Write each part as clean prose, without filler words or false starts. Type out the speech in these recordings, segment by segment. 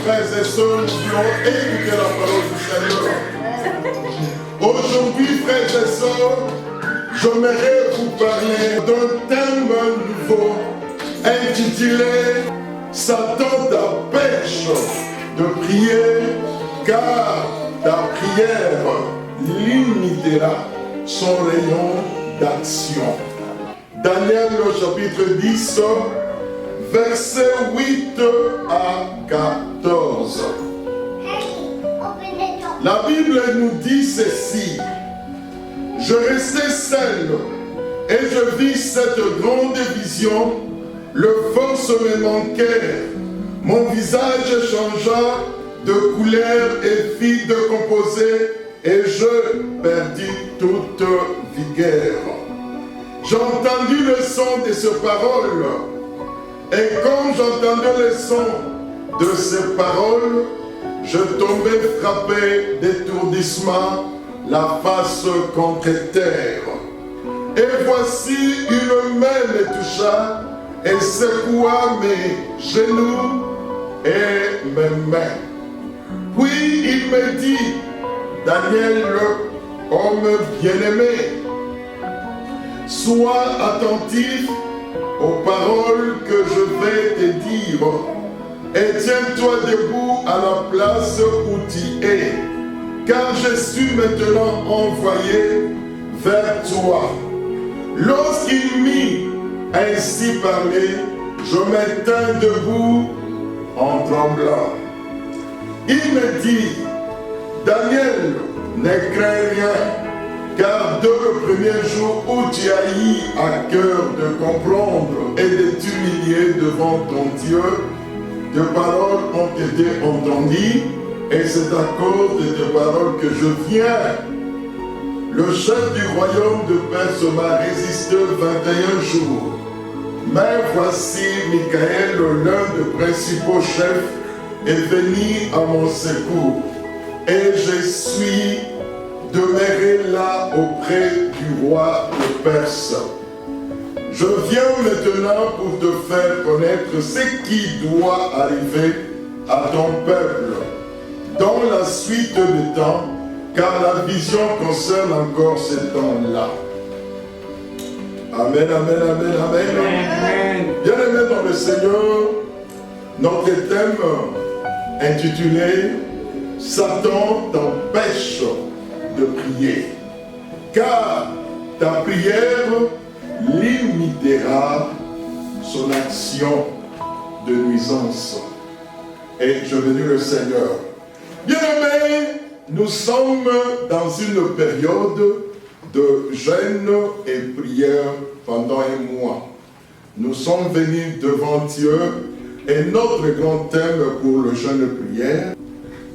frères et sœurs, nous voulons écouter la parole du Seigneur. Aujourd'hui, frères et sœurs, j'aimerais vous parler d'un thème nouveau intitulé « Satan t'empêche de prier car ta prière limitera son rayon d'action. » Daniel au chapitre 10, versets 8 à 14. La Bible nous dit ceci. Je restai seul et je vis cette grande vision. Le force me manquait. Mon visage changea de couleur et fit de composer et je perdis toute vigueur. J'ai entendu le son de ces paroles et comme j'entendais le son de ces paroles, je tombais frappé d'étourdissement, la face contre terre. Et voici une main me toucha et secoua mes genoux et mes mains. Puis il me dit, Daniel, homme bien-aimé, sois attentif aux paroles que je vais te dire et tiens-toi debout à la place où tu es, car je suis maintenant envoyé vers toi. Lorsqu'il m'eut ainsi parlé, je me tins debout en tremblant. Il me dit, Daniel, ne crains rien, car dès le premier jour où tu as eu à cœur de comprendre et de t'humilier devant ton Dieu, tes paroles ont été entendues, et c'est à cause de tes paroles que je viens. Le chef du royaume de Perse m'a résisté 21 jours. Mais voici Michael, l'un des principaux chefs, est venu à mon secours. Et je suis demeuré là auprès du roi de Perse. Je viens maintenant pour te faire connaître ce qui doit arriver à ton peuple dans la suite des temps, car la vision concerne encore ce temps-là. Amen, amen, amen, amen. Bien-aimés dans le Seigneur, notre thème intitulé « Satan t'empêche de prier, car ta prière limitera son action de nuisance. » Et je bénis le Seigneur. Bien-aimés, nous sommes dans une période de jeûne et prière pendant un mois. Nous sommes venus devant Dieu et notre grand thème pour le jeûne et prière,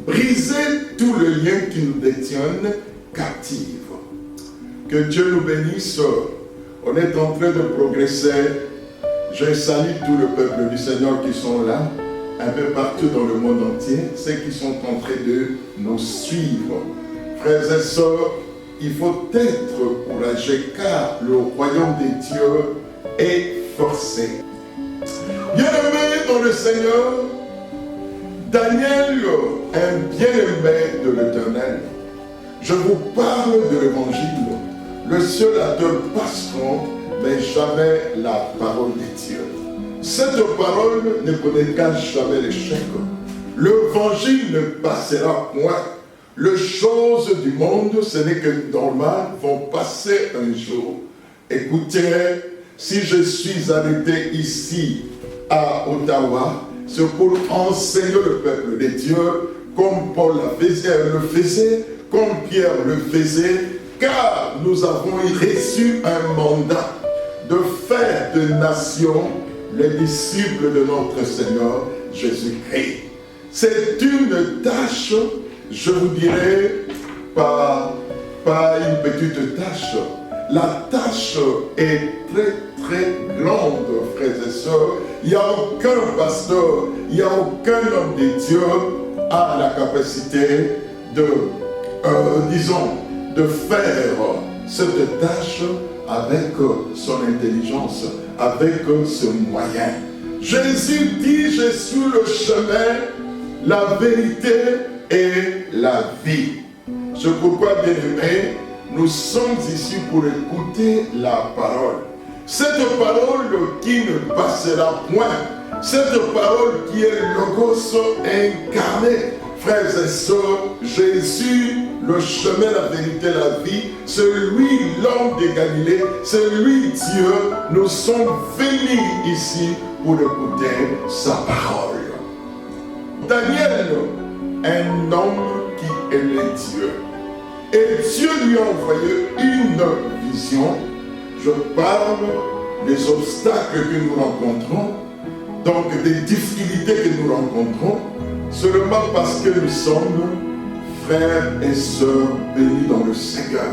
briser tous les liens qui nous détiennent captifs. Que Dieu nous bénisse. On est en train de progresser. Je salue tout le peuple du Seigneur qui sont là, un peu partout dans le monde entier, ceux qui sont en train de nous suivre. Frères et sœurs, il faut être courageux car le royaume de Dieu est forcé. Bien-aimé dans le Seigneur, Daniel, un bien-aimé de l'Éternel, je vous parle de l'Évangile. Le ciel a deux passeront, mais jamais la parole de Dieu. Cette parole ne connaîtra jamais l'échec. L'évangile ne passera point. Les choses du monde, ce n'est que normal, vont passer un jour. Écoutez, si je suis arrêté ici à Ottawa, c'est pour enseigner le peuple de Dieu, comme Paul le faisait, comme Pierre le faisait, car nous avons reçu un mandat de faire de nations les disciples de notre Seigneur Jésus-Christ. C'est une tâche, je vous dirais, pas une petite tâche. La tâche est très très grande, frères et sœurs. Il n'y a aucun pasteur, il n'y a aucun homme de Dieu a la capacité de, de faire cette tâche avec son intelligence, avec ses moyens. Jésus dit, je suis le chemin, la vérité et la vie. C'est pourquoi, bien-aimés, nous sommes ici pour écouter la parole. Cette parole qui ne passera point. Cette parole qui est Logos incarné. Frères et sœurs, Jésus, le chemin, la vérité, la vie, c'est lui l'homme de Galilée, c'est lui Dieu. Nous sommes venus ici pour écouter sa parole. Daniel, un homme qui aimait Dieu. Et Dieu lui a envoyé une vision. Je parle des obstacles que nous rencontrons, donc des difficultés que nous rencontrons, seulement parce que nous sommes frères et sœurs bénis dans le Seigneur.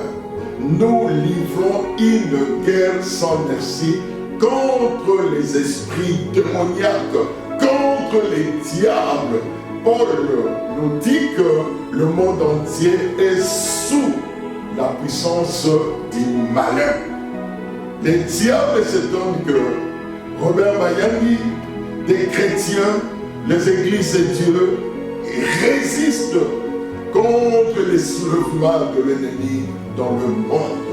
Nous livrons une guerre sans merci contre les esprits démoniaques, contre les diables. Paul nous dit que le monde entier est sous la puissance du malin. Les diables s'étonnent que Robert Mayangi, des chrétiens, les églises et Dieu résistent contre les soulèvements de l'ennemi dans le monde.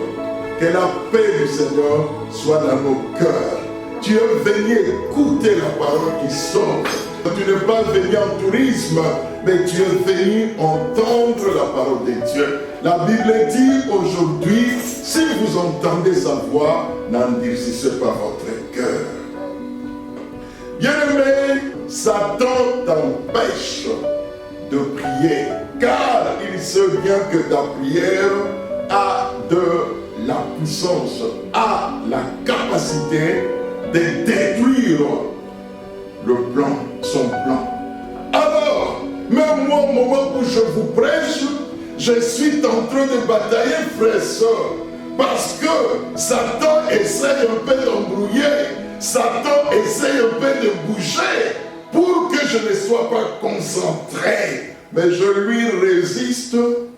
Que la paix du Seigneur soit dans nos cœurs. Tu es venu écouter la parole qui sort. Tu n'es pas venu en tourisme, mais tu es venu entendre la parole de Dieu. La Bible dit aujourd'hui, si vous entendez sa voix, n'endurcissez pas votre cœur. Bien-aimé, Satan t'empêche de prier, car il sait bien que ta prière a de la puissance, a la capacité de détruire le plan, son plan. Alors, même moi, au moment où je vous prêche, je suis en train de batailler, frères et sœurs, parce que Satan essaye un peu d'embrouiller, Satan essaye un peu de bouger pour que je ne sois pas concentré. Mais je lui résiste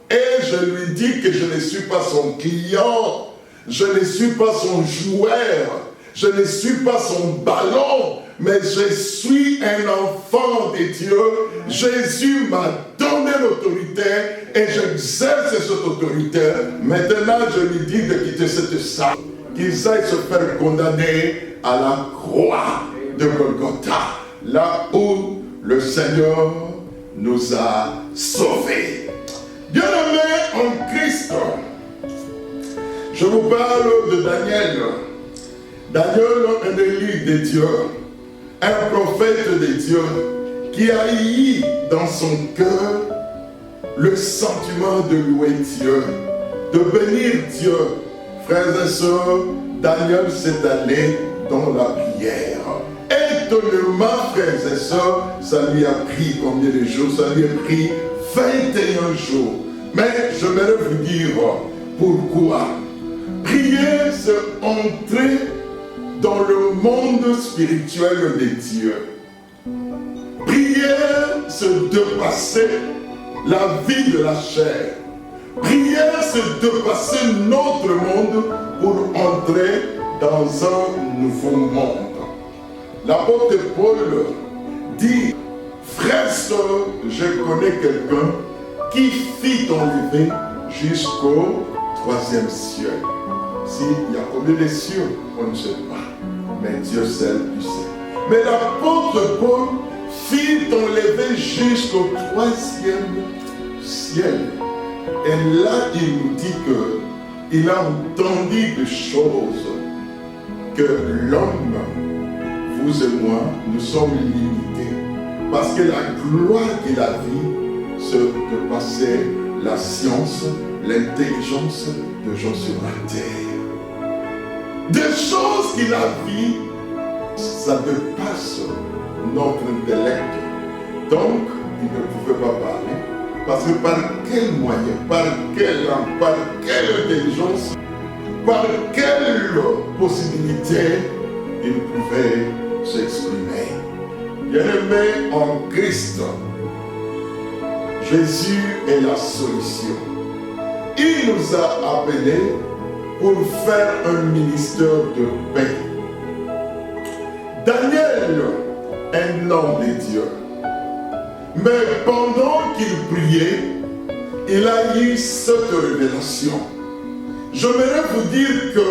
et je lui dis que je ne suis pas son client, je ne suis pas son joueur, je ne suis pas son ballon, mais je suis un enfant de Dieu. Jésus m'a donné l'autorité et j'exerce cette autorité. Maintenant, je lui dis de quitter cette salle, qu'il aille se faire condamner à la croix de Golgotha, là où le Seigneur nous a sauvés. Bien-aimés en Christ, je vous parle de Daniel. Daniel, un élu de Dieu, un prophète de Dieu, qui a eu dans son cœur le sentiment de louer Dieu, de bénir Dieu. Frères et sœurs, Daniel s'est allé dans la prière. Étonnamment, frères et sœurs, ça lui a pris combien de jours? Ça lui a pris 21 jours. Mais je vais vous dire pourquoi. Prier, c'est entrer dans le monde spirituel de Dieu. Prier, c'est dépasser la vie de la chair. Prier, c'est dépasser notre monde pour entrer dans un nouveau monde. L'apôtre Paul dit, frère, sœur, je connais quelqu'un qui fit enlever jusqu'au 3e ciel. S'il y a combien de cieux, on ne sait pas. Mais Dieu seul le sait. Mais l'apôtre Paul fit enlever jusqu'au 3e ciel. Et là, il nous dit qu'il a entendu des choses que l'homme, vous et moi, nous sommes limités. Parce que la gloire qu'il a vue, c'est de passer la science, l'intelligence de gens sur la terre. Des choses qu'il a vues, ça dépasse notre intellect. Donc, il ne pouvait pas parler. Parce que par quel moyen, par quelle langue, par quelle intelligence, par quelle possibilité il pouvait s'exprimer. Bien-aimé en Christ, Jésus est la solution. Il nous a appelés pour faire un ministère de paix. Daniel, un homme de Dieu. Mais pendant qu'il priait, il a eu cette révélation. J'aimerais vous dire que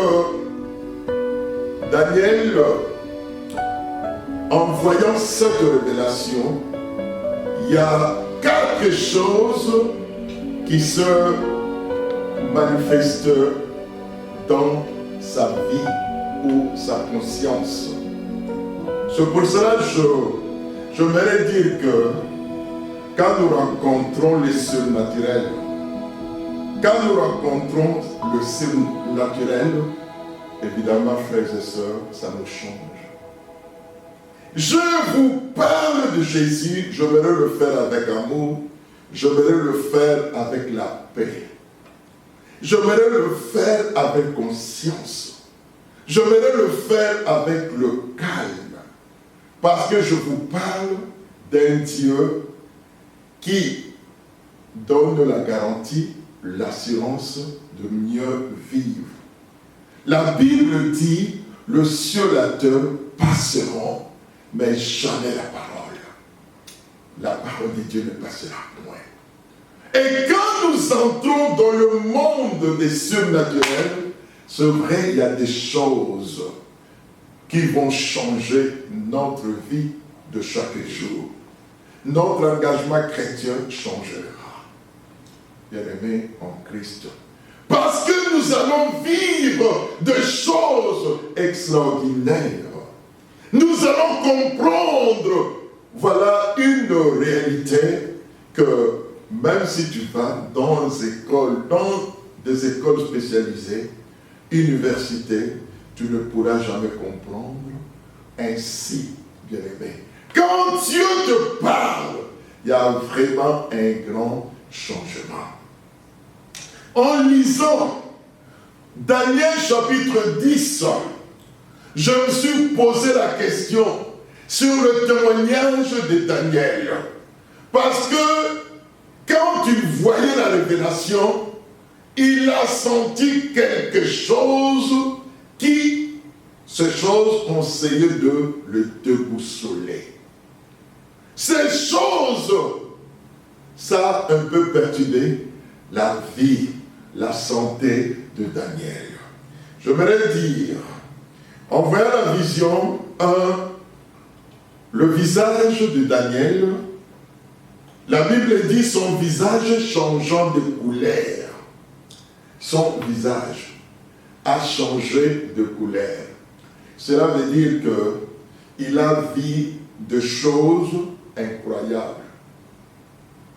Daniel, en voyant cette révélation, il y a quelque chose qui se manifeste dans sa vie ou sa conscience. C'est pour cela que j'aimerais dire que quand nous rencontrons les surnaturels, quand nous rencontrons le surnaturel, évidemment, frères et sœurs, ça nous change. Je vous parle de Jésus, j'aimerais le faire avec amour, j'aimerais le faire avec la paix. J'aimerais le faire avec conscience. J'aimerais le faire avec le calme. Parce que je vous parle d'un Dieu qui donne la garantie, l'assurance de mieux vivre. La Bible dit, le ciel et la terre passeront, mais jamais la parole. La parole de Dieu ne passera point. Et quand nous entrons dans le monde des surnaturels, c'est vrai, il y a des choses qui vont changer notre vie de chaque jour. Notre engagement chrétien changera. Bien-aimés en Christ. Parce que nous allons vivre des choses extraordinaires. Nous allons comprendre, voilà une réalité que même si tu vas dans des écoles spécialisées, universités, tu ne pourras jamais comprendre. Ainsi, bien-aimé, quand Dieu te parle, il y a vraiment un grand changement. En lisant Daniel chapitre 10, je me suis posé la question sur le témoignage de Daniel. Parce que quand il voyait la révélation, il a senti quelque chose qui, ces choses ont essayé de le déboussoler. Ces choses, ça a un peu perturbé la vie, la santé de Daniel. J'aimerais dire, en voyant la vision, le visage de Daniel, la Bible dit son visage changeant de couleur. Son visage a changé de couleur. Cela veut dire qu'il a vu des choses incroyables.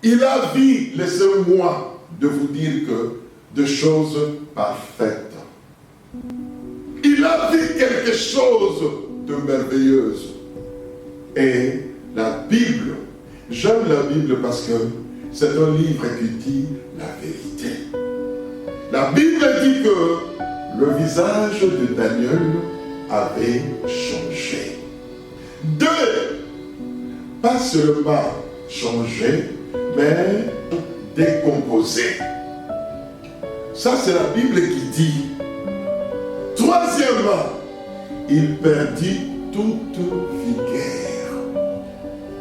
Il a vu, laissez-moi de vous dire que des choses parfaites. Il a vu quelque chose de merveilleuse. Et la Bible, j'aime la Bible parce que c'est un livre qui dit la vérité. La Bible dit que le visage de Daniel avait changé. Pas seulement changé, mais décomposé. Ça, c'est la Bible qui dit. Troisièmement, il perdit toute vigueur.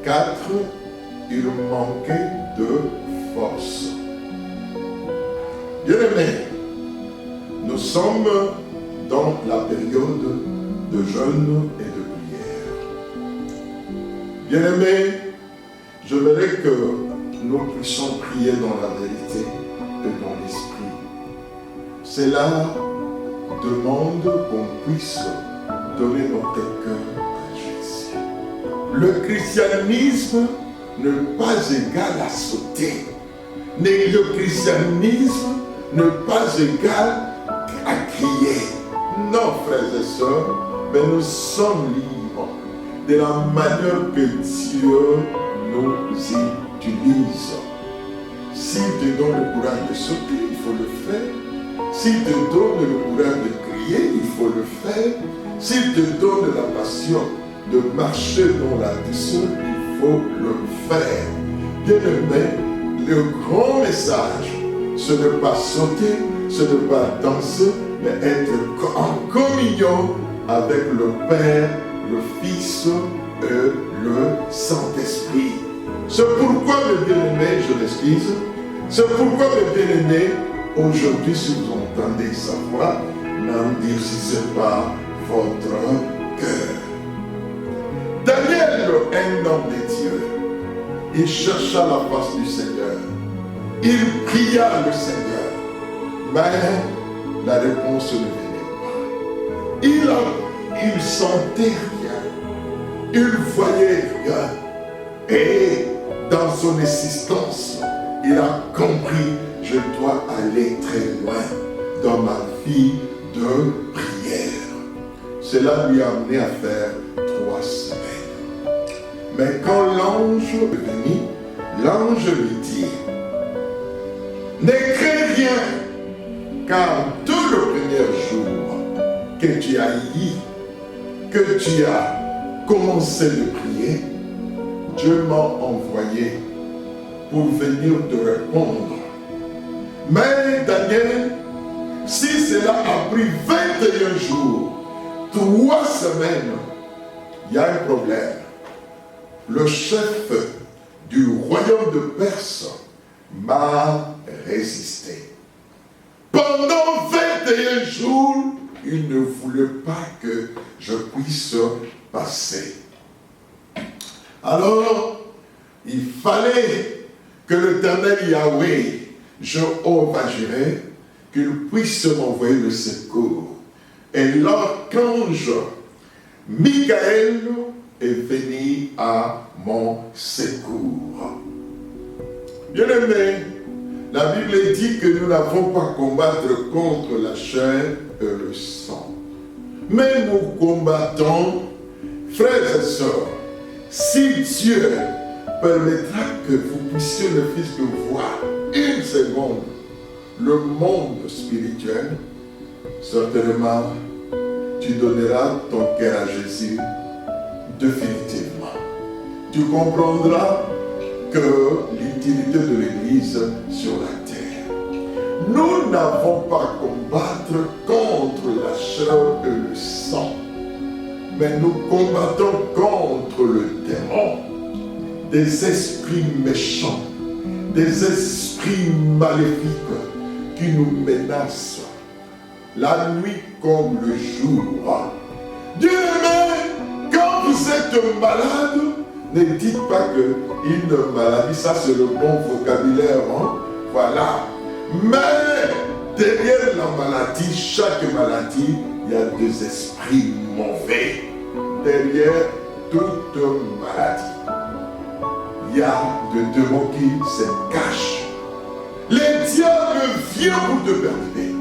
4, il manquait de force. Bien-aimés, nous sommes dans la période de jeûne et de prière. Bien-aimés, je voudrais que nous puissions prier dans la vérité et dans l'esprit. Cela demande qu'on puisse donner notre cœur à Jésus. Le christianisme n'est pas égal à sauter. Le christianisme n'est pas égal à crier. Non, frères et sœurs, mais nous sommes libres de la manière que Dieu nous utilise. S'il te donne le courage de sauter, il faut le faire. S'il te donne le courage de crier, il faut le faire. S'il te donne la passion de marcher dans la douceur, il faut le faire. Bien-aimé, le grand message, ce n'est pas sauter, ce n'est pas danser, mais être en communion avec le Père, le Fils et le Saint-Esprit. C'est pourquoi, mes bien-aimés, je m'excuse, c'est pourquoi, mes bien-aimés, aujourd'hui, si vous entendez sa voix, n'endurcissez pas votre cœur. Daniel, un homme de Dieu, il chercha la face du Seigneur. Il pria le Seigneur. Mais la réponse ne venait pas. Il sentait rien. Il voyait rien. Et dans son existence, il a compris, je dois aller très loin dans ma vie de prière. Cela lui a amené à faire 3 semaines. Mais quand l'ange est venu, l'ange lui dit, ne crains rien, car tout le premier jour que tu as eu, que tu as commencé de prier, Dieu m'a envoyé pour venir te répondre. Mais Daniel, si cela a pris 21 jours, 3 semaines, il y a un problème. Le chef du royaume de Perse m'a résisté. Pendant 21 jours, il ne voulait pas que je puisse passer. Alors, il fallait que l'Éternel Yahweh, Jéhovah Jireh, qu'il puisse m'envoyer le secours. Et l'archange Michael est venu à mon secours. Bien-aimés, la Bible dit que nous n'avons pas à combattre contre la chair et le sang. Mais nous combattons, frères et sœurs, si Dieu permettra que vous puissiez ne fût que voir une seconde le monde spirituel, certainement tu donneras ton cœur à Jésus définitivement. Tu comprendras que l'utilité de l'Église sur la terre. Nous n'avons pas à combattre contre la chair et le sang, mais nous combattons contre le démon, des esprits méchants, des esprits maléfiques qui nous menacent la nuit comme le jour. Bien-aimés, quand vous êtes malade, ne dites pas qu'une maladie, ça c'est le bon vocabulaire, hein? Voilà. Mais derrière la maladie, chaque maladie, il y a des esprits mauvais. Derrière toute maladie, il y a des démons qui se cachent. Les diables viennent pour te perturber.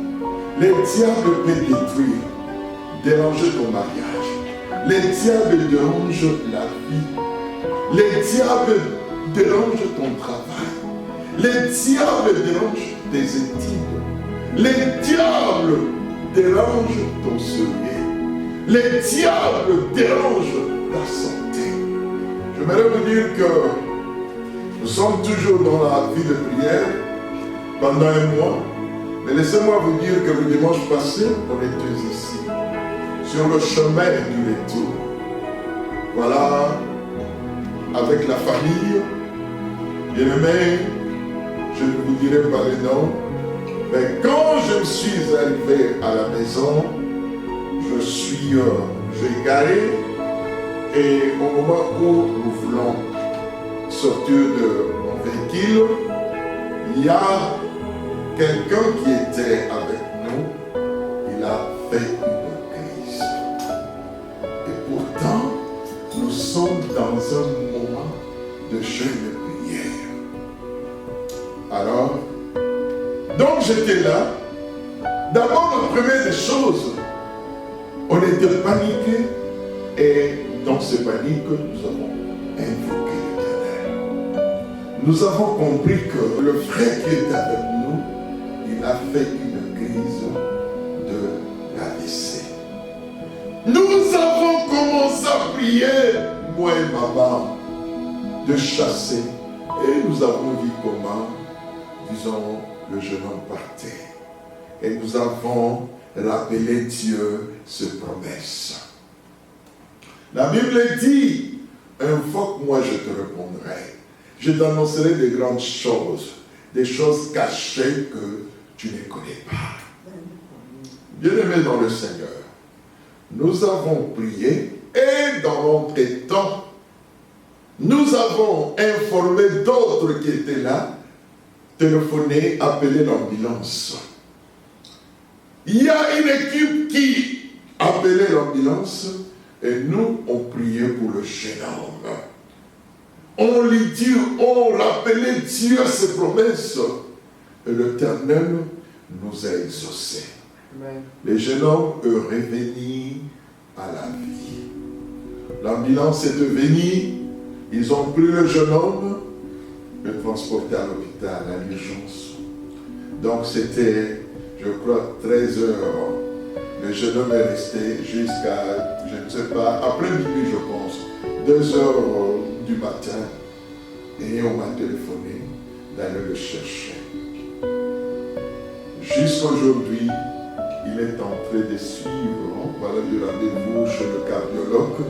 Les diables peuvent détruire, déranger ton mariage. Les diables dérangent la vie. Les diables dérangent ton travail. Les diables dérangent tes études. Les diables dérangent ton sommeil. Les diables dérangent ta santé. J'aimerais vous dire que nous sommes toujours dans la vie de prière pendant un mois. Mais laissez-moi vous dire que le dimanche passé, on était ici, sur le chemin du retour. Voilà, avec la famille, bien-aimés, je ne vous dirai pas les noms, mais quand je suis arrivé à la maison, j'ai garé, et au moment où nous voulons sortir de mon véhicule, il y a quelqu'un qui était avec nous, il a fait une crise. Et pourtant, nous sommes dans un moment de jeûne et prière. Alors, donc j'étais là. D'abord, la première des choses, on était paniqués. Et dans ce panique, nous avons invoqué l'Éternel. Nous avons compris que le frère qui était avec nous, il a fait une crise de l'AVC. Nous avons commencé à prier, moi et maman, de chasser. Et nous avons vu comment, disons, le jeune homme partait. Et nous avons rappelé Dieu ses promesses. La Bible dit, invoque-moi, je te répondrai. Je t'annoncerai des grandes choses, des choses cachées que tu ne connais pas. Bien-aimés dans le Seigneur, nous avons prié et dans l'entretemps, nous avons informé d'autres qui étaient là, téléphoné, appelé l'ambulance. Il y a une équipe qui appelait l'ambulance et nous, on priait pour le jeune homme. On lui dit, on rappelait Dieu ses promesses et l'Éternel nous a exaucés. Amen. Les jeunes hommes est revenu à la vie. L'ambulance est venue, ils ont pris le jeune homme et le transporté à l'hôpital, à l'urgence. Donc c'était, je crois, 13 heures. Le jeune homme est resté jusqu'à, je ne sais pas, après minuit je pense, 2 heures du matin. Et on m'a téléphoné d'aller le chercher. Jusqu'aujourd'hui, il est en train de suivre, voilà du rendez-vous chez le cardiologue.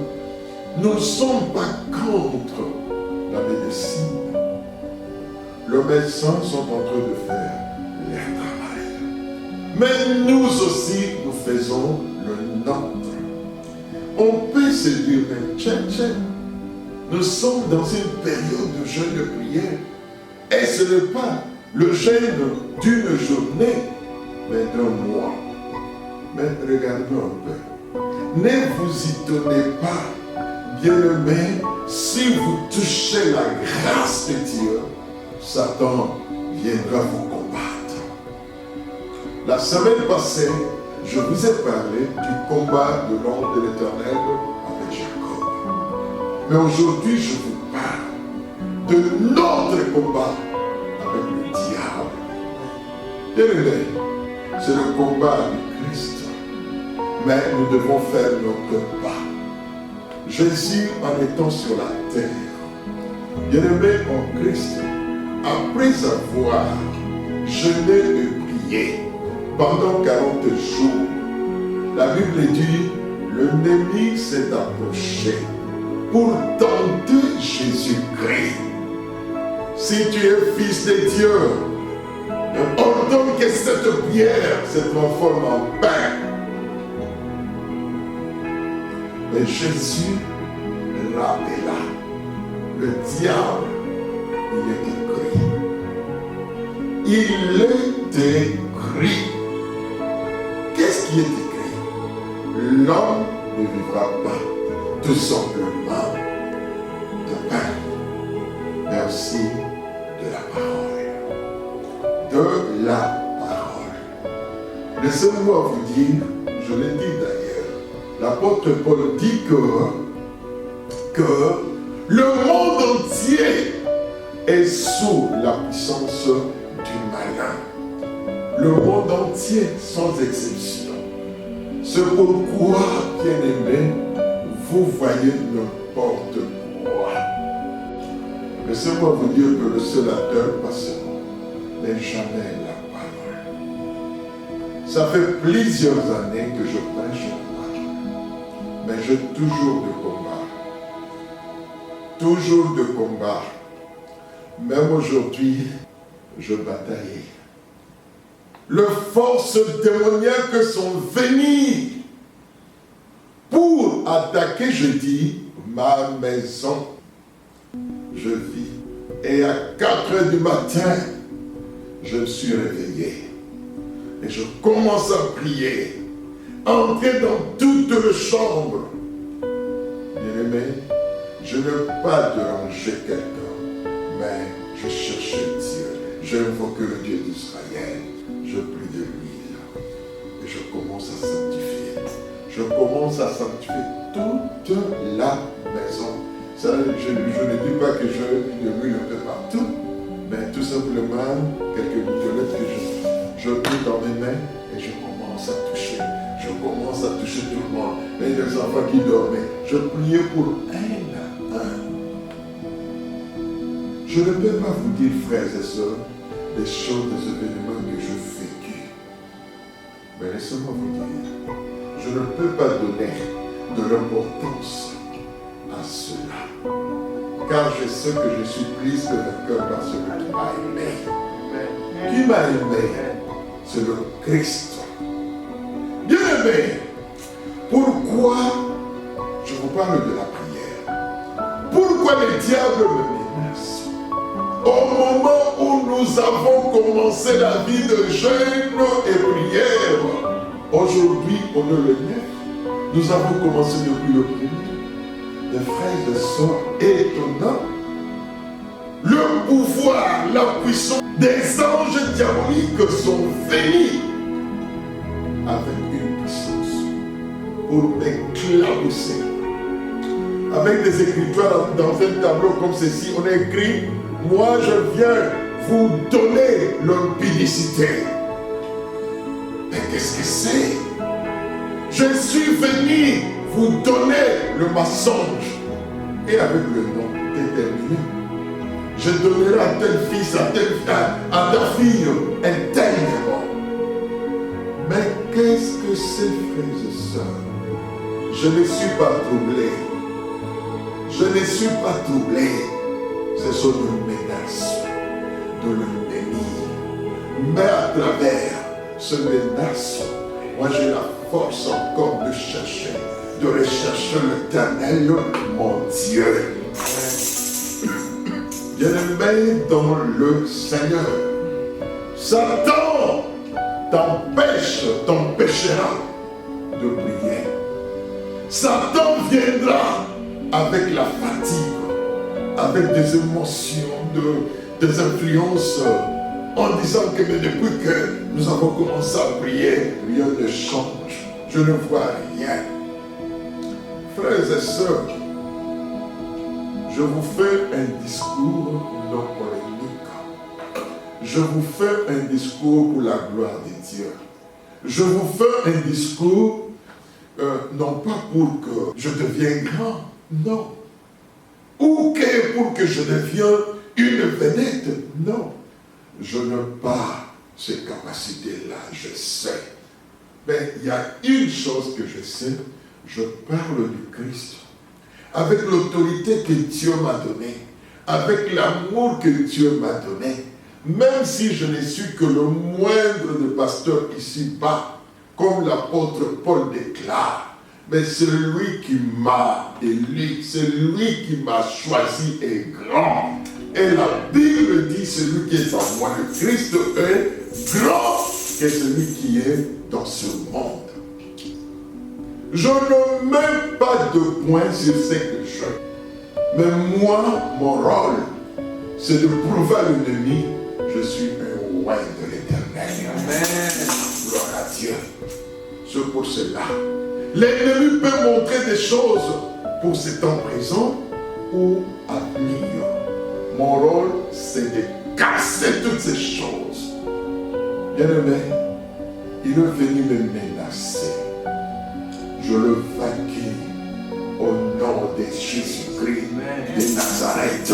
Nous ne sommes pas contre la médecine. Les médecins sont en train de faire leur travail. Mais nous aussi, nous faisons le nôtre. On peut se dire, mais tiens, nous sommes dans une période de jeûne de prière. Et ce n'est pas le jeûne d'une journée, mais d'un mois. Mais regardons un peu. Ne vous étonnez pas, bien-aimés, si vous touchez la grâce de Dieu, Satan viendra vous combattre. La semaine passée, je vous ai parlé du combat de l'homme de l'Éternel avec Jacob. Mais aujourd'hui, je vous parle de notre combat avec le diable. Bien-aimés, c'est le combat du Christ. Mais nous devons faire notre pas. Jésus, en étant sur la terre, bien-aimé en Christ, après avoir jeûné et prié pendant 40 jours, la Bible dit, l'ennemi s'est approché pour tenter Jésus-Christ. Si tu es fils de Dieu, ordonne que cette pierre se transforme en pain. Mais Jésus rappela, le diable, il est écrit. Qu'est-ce qui est écrit? L'homme ne vivra pas tout simplement de pain, mais aussi de la parole. De la parole. Laissez-moi vous dire, je l'ai dit d'ailleurs, l'apôtre Paul dit que le monde entier est sous la puissance du malin. Le monde entier, sans exception. C'est pourquoi, bien-aimés, vous voyez n'importe quoi. Laissez-moi vous dire que le sénateur passera, mais jamais la parole. Ça fait plusieurs années que je prêche la parole, mais j'ai toujours de combat. Toujours de combat. Même aujourd'hui, je bataille. Les forces démoniaques sont venues pour attaquer, je dis, ma maison. Je vis. Et à 4 heures du matin, je me suis réveillé. Et je commence à prier. Entrer dans toutes les chambres. Bien-aimé, je ne veux pas déranger quelqu'un, mais je cherchais Dieu. J'invoque le Dieu d'Israël. Je prie de l'huile. Et je commence à sanctifier. Je commence à sanctifier toute la maison. Ça, je ne dis pas que je mis de l'huile un peu partout, mais tout simplement quelques gouttelettes que je prie dans mes mains et je commence à toucher. Je commence à toucher tout le monde. Et les enfants qui dormaient. Je priais pour un à un. Je ne peux pas vous dire, frères et sœurs, des choses, des événements que je vécu. Mais laissez-moi vous dire, je ne peux pas donner de l'importance à cela. car je sais que je suis plus que vainqueur par celui qui m'a aimé. Qui m'a aimé? C'est le Christ. Bien aimé, pourquoi je vous parle de la prière? Pourquoi le diable me menace? Au moment où nous avons commencé la vie de jeûne et prière, aujourd'hui on est le 9, nous avons commencé depuis le premier. Mes frères et sœurs, étonnant, le pouvoir, la puissance des anges diaboliques sont venus avec une puissance pour m'éclabousser. Avec des écritures dans un tableau comme ceci, on a écrit: moi je viens vous donner l'impunicité. Mais qu'est-ce que c'est? Je suis venu vous donner le mensonge. Et avec le nom déterminé, je donnerai à tel fils, à ta fille, un tel nom. Mais qu'est-ce que c'est, frères et sœurs? Je ne suis pas troublé. Je ne suis pas troublé. Ce sont des menaces de l'ennemi. Mais à travers ce menace, moi j'ai la force encore de chercher, de rechercher l'Éternel, mon Dieu. Bien-aimé dans le Seigneur, Satan t'empêchera de prier. Satan viendra avec la fatigue, avec des émotions, des influences, en disant que mais depuis que nous avons commencé à prier, rien ne change. Je ne vois rien. Frères et sœurs, je vous fais un discours non polémique. Je vous fais un discours pour la gloire de Dieu. Je vous fais un discours non pas pour que je devienne grand, non. Ou que pour que je devienne une vedette, non. Je n'ai pas ces capacités-là, je sais. Mais il y a une chose que je sais, je parle du Christ. Avec l'autorité que Dieu m'a donnée, avec l'amour que Dieu m'a donné, même si je ne suis que le moindre de pasteur ici-bas, comme l'apôtre Paul déclare, mais c'est lui qui m'a élu, c'est lui qui m'a choisi est grand. Et la Bible dit, celui qui est en moi, le Christ est grand que celui qui est dans ce monde. Je ne mets pas de point sur ce que je fais. Mais moi, mon rôle, c'est de prouver à l'ennemi, je suis un roi de l'Éternel. Amen. Gloire à Dieu. C'est pour cela. L'ennemi peut montrer des choses pour ce temps présent ou à venir. Mon rôle, c'est de casser toutes ces choses. Bien-aimé, il est venu me menacer. Je le vainquis au nom de Jésus-Christ de Nazareth.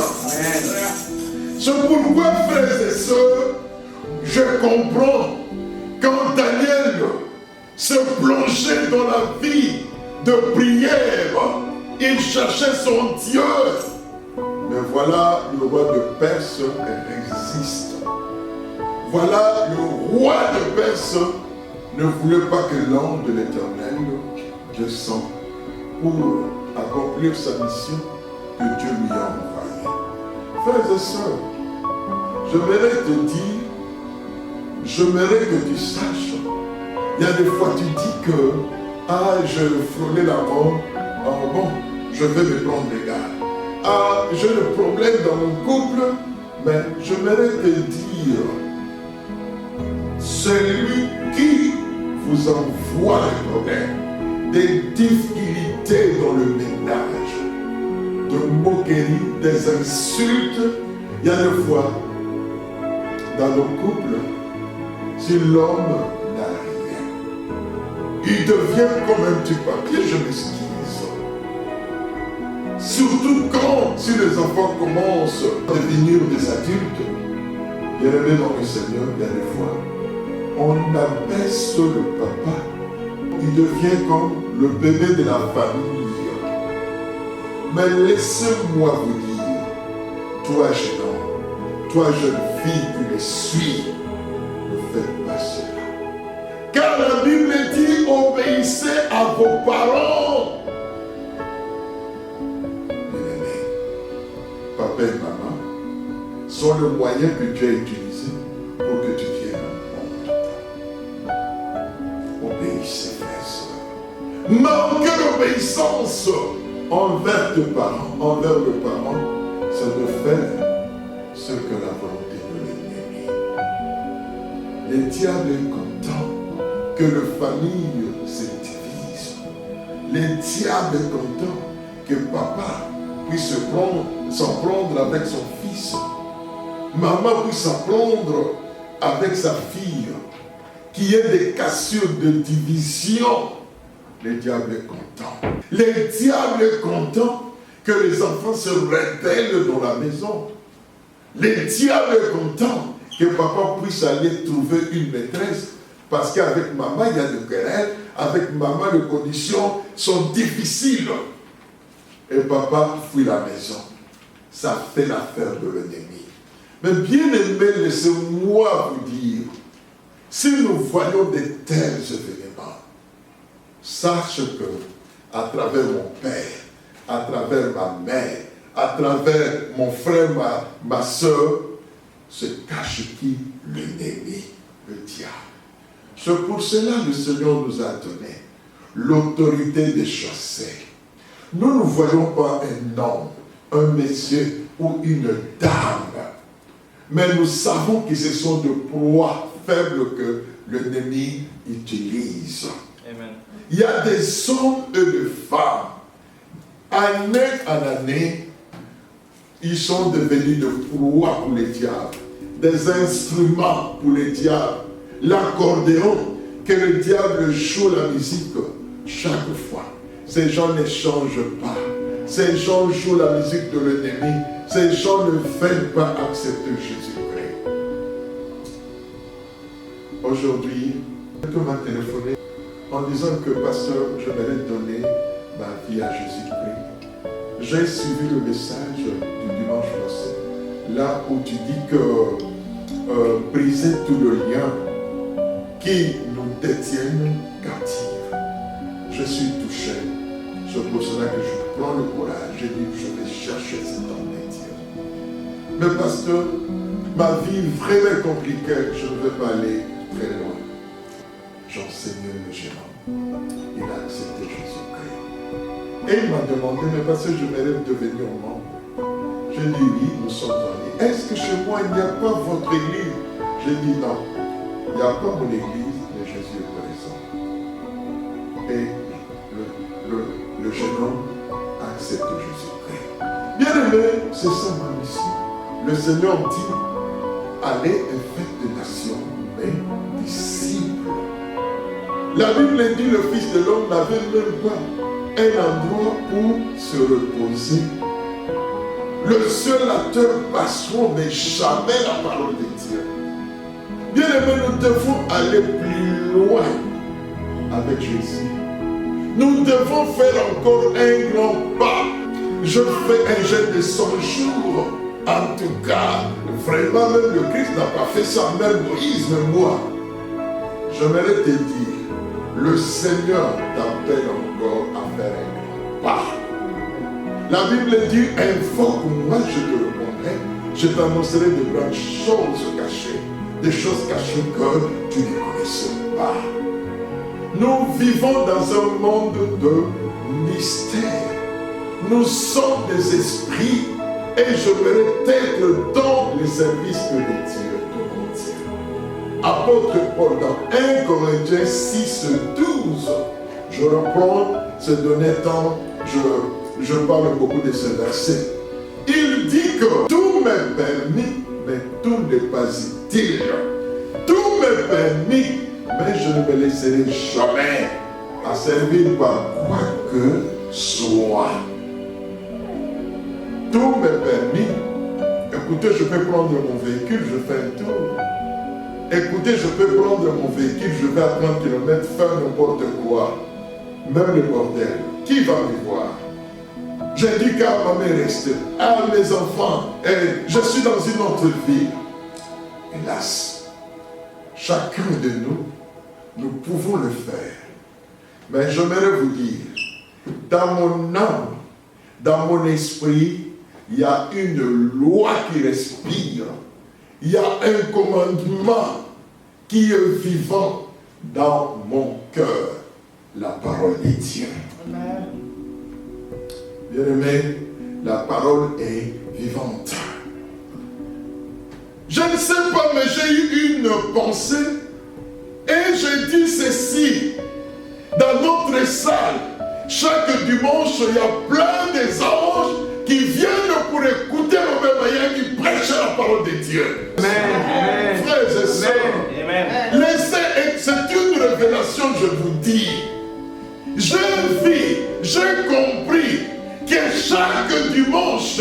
C'est pourquoi, frères et sœurs, je comprends quand Daniel se plongeait dans la vie de prière, il cherchait son Dieu. Mais voilà, le roi de Perse résiste. Voilà, le roi de Perse ne voulait pas que l'ange de l'Éternel descende pour accomplir sa mission que Dieu lui a envoyée. Frères et sœurs, j'aimerais te dire, j'aimerais que tu saches, il y a des fois tu dis que je frôlais la mort, bon, je vais me prendre les gars. J'ai le problème dans mon couple, mais j'aimerais te dire, celui qui vous envoie les problèmes, des difficultés dans le ménage, de moqueries, des insultes, il y a des fois, dans nos couples, si l'homme n'a rien, il devient comme un petit papier, je m'excuse. Surtout quand, si les enfants commencent à devenir des adultes, bien aimés dans le Seigneur, il y a des fois, on abaisse le papa, il devient comme le bébé de la famille. Mais laissez-moi vous dire, toi gênant, toi jeune fille qui les suis, ne faites pas cela. Car la Bible dit, obéissez à vos parents. Bien-aimés, papa et maman sont le moyen que Dieu a utilisé pour que tu viennes au monde. Obéissez, frères et sœurs. Manquer d'obéissance envers tes parents, envers le parent, c'est de faire ce que la volonté de l'ennemi. Le diable est content que la famille se divise. Le diable est content que papa puisse s'en prendre avec son fils. Maman puisse s'en prendre avec sa fille. Qu'il y ait des cassures de division. Le diable est content. Le diable est content que les enfants se rebellent dans la maison. Le diable est content que papa puisse aller trouver une maîtresse. Parce qu'avec maman, il y a des querelles. Avec maman, les conditions sont difficiles. Et papa fuit la maison. Ça fait l'affaire de l'ennemi. Mais bien aimé, laissez-moi vous dire, si nous voyons de tels événements, sache que, à travers mon père, à travers ma mère, à travers mon frère, ma soeur, se cache qui? L'ennemi, le diable. C'est pour cela que le Seigneur nous a donné l'autorité de chasser. Nous ne voyons pas un homme, un monsieur ou une dame, mais nous savons que ce sont des proies faibles que l'ennemi utilise. Amen. Il y a des hommes et des femmes, année en année, ils sont devenus des proies pour les diables, des instruments pour les diables. L'accordéon que le diable joue la musique chaque fois. Ces gens ne changent pas. Ces gens jouent la musique de l'ennemi. Ces gens ne veulent pas accepter Jésus-Christ. Aujourd'hui, quelqu'un m'a téléphoné en disant que pasteur, je vais donner ma vie à Jésus-Christ. J'ai suivi le message du dimanche passé, là où tu dis que briser tout le lien qui nous détiennent captifs. Je suis touché. C'est pour cela que je prends le courage. Je dis que je vais chercher cet homme de Dieu. Mais pasteur, ma vie est vraiment compliquée. Je ne veux pas aller très loin. J'enseignais le jeune homme. Il a accepté Jésus-Christ. Et il m'a demandé, mais pasteur, je m'aimerais devenir membre. Je dis oui, nous sommes en ligne. Est-ce que chez moi, il n'y a pas votre église? Je dis non. Il n'y a pas mon église, mais Jésus est présent. Et le jeune homme accepte Jésus-Christ. Bien aimé, c'est ça ma mission. Le Seigneur dit, allez et faites des nations, mes disciples. La Bible dit, le Fils de l'homme n'avait même pas un endroit où se reposer. Le seul acteur passeront, mais jamais la parole de Dieu. Bien aimé, nous devons aller plus loin avec Jésus. Nous devons faire encore un grand pas. Je fais un jeûne de 100 jours. En tout cas, vraiment, même le Christ n'a pas fait ça, même Moïse, même moi. J'aimerais te dire, le Seigneur t'appelle encore à faire un grand pas. La Bible dit, invoque-moi, je te répondrai. Je t'annoncerai de grandes choses cachées. Des choses cachées que tu ne connaissais pas. Nous vivons dans un monde de mystère. Nous sommes des esprits et j'aimerais être dans les services de Dieu, de mon Dieu. Apôtre Paul dans 1 Corinthiens 6, 12. Je reprends ce dernier temps, je parle beaucoup de ce verset. Il dit que tout m'est permis, mais tout n'est pas utile. Tout m'est permis, mais je ne me laisserai jamais asservir par quoi que soit. Tout m'est permis. Écoutez, je peux prendre mon véhicule, je fais un tour. Écoutez, je peux prendre mon véhicule, je vais à 30 km, faire n'importe quoi. Même le bordel. Qui va me voir? dit qu'à ma mère reste, à mes enfants, et je suis dans une autre ville. Hélas, chacun de nous pouvons le faire. Mais j'aimerais vous dire, dans mon âme, dans mon esprit, il y a une loi qui respire. Il y a un commandement qui est vivant dans mon cœur. La parole de Dieu. Amen. Bien-aimé, la parole est vivante. Je ne sais pas, mais j'ai eu une pensée et je dis ceci. Dans notre salle, chaque dimanche, il y a plein des anges qui viennent pour écouter le même moyen qui prêche la parole de Dieu. Amen. Frères et sœurs, c'est une révélation, je vous dis. Je vis, j'ai compris que chaque dimanche,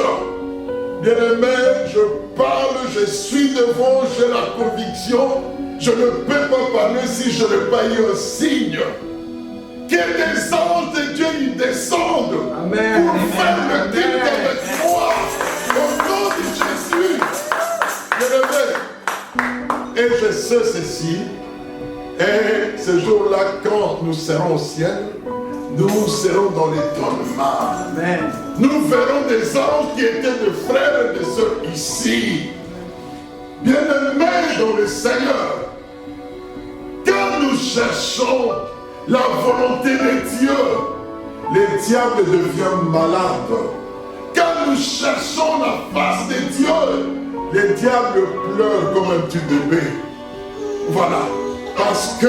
bien-aimé, je parle, je suis devant, j'ai la conviction, je ne peux pas parler si je n'ai pas eu un signe. Que des anges de Dieu y descendent. Amen. Pour faire le culte avec moi. Au nom de Jésus. Bien-aimé. Et je sais ceci. Et ce jour-là, quand nous serons au ciel, nous serons dans l'étonnement. Amen. Nous verrons des anges qui étaient des frères et des sœurs ici. Bien-aimés dans le Seigneur. Quand nous cherchons la volonté de Dieu, le diable devient malade. Quand nous cherchons la face de Dieu, le diable pleure comme un petit bébé. Voilà. Parce que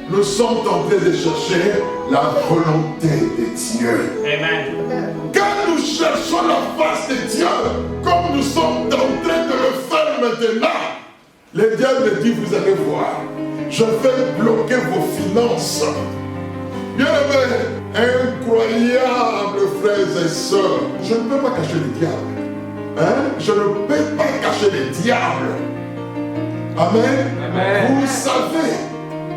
nous sommes en train de chercher la volonté de Dieu. Amen. Quand nous cherchons la face de Dieu, comme nous sommes en train de le faire maintenant, le diable dit, vous allez voir, je vais bloquer vos finances. Bien-aimés, incroyable frères et sœurs, je ne peux pas cacher le diable. Hein? Je ne peux pas cacher le diable. Amen. Amen. Vous savez,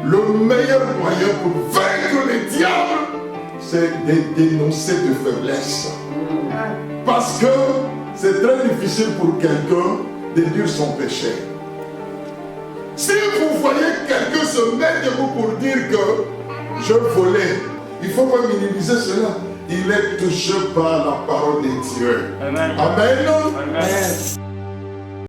le meilleur moyen pour vaincre le diable, c'est de dénoncer de faiblesse. Parce que c'est très difficile pour quelqu'un de dire son péché. Si vous voyez quelqu'un se mettre debout pour dire que je volais, il ne faut pas minimiser cela. Il est touché par la parole de Dieu. Amen. Amen. Amen.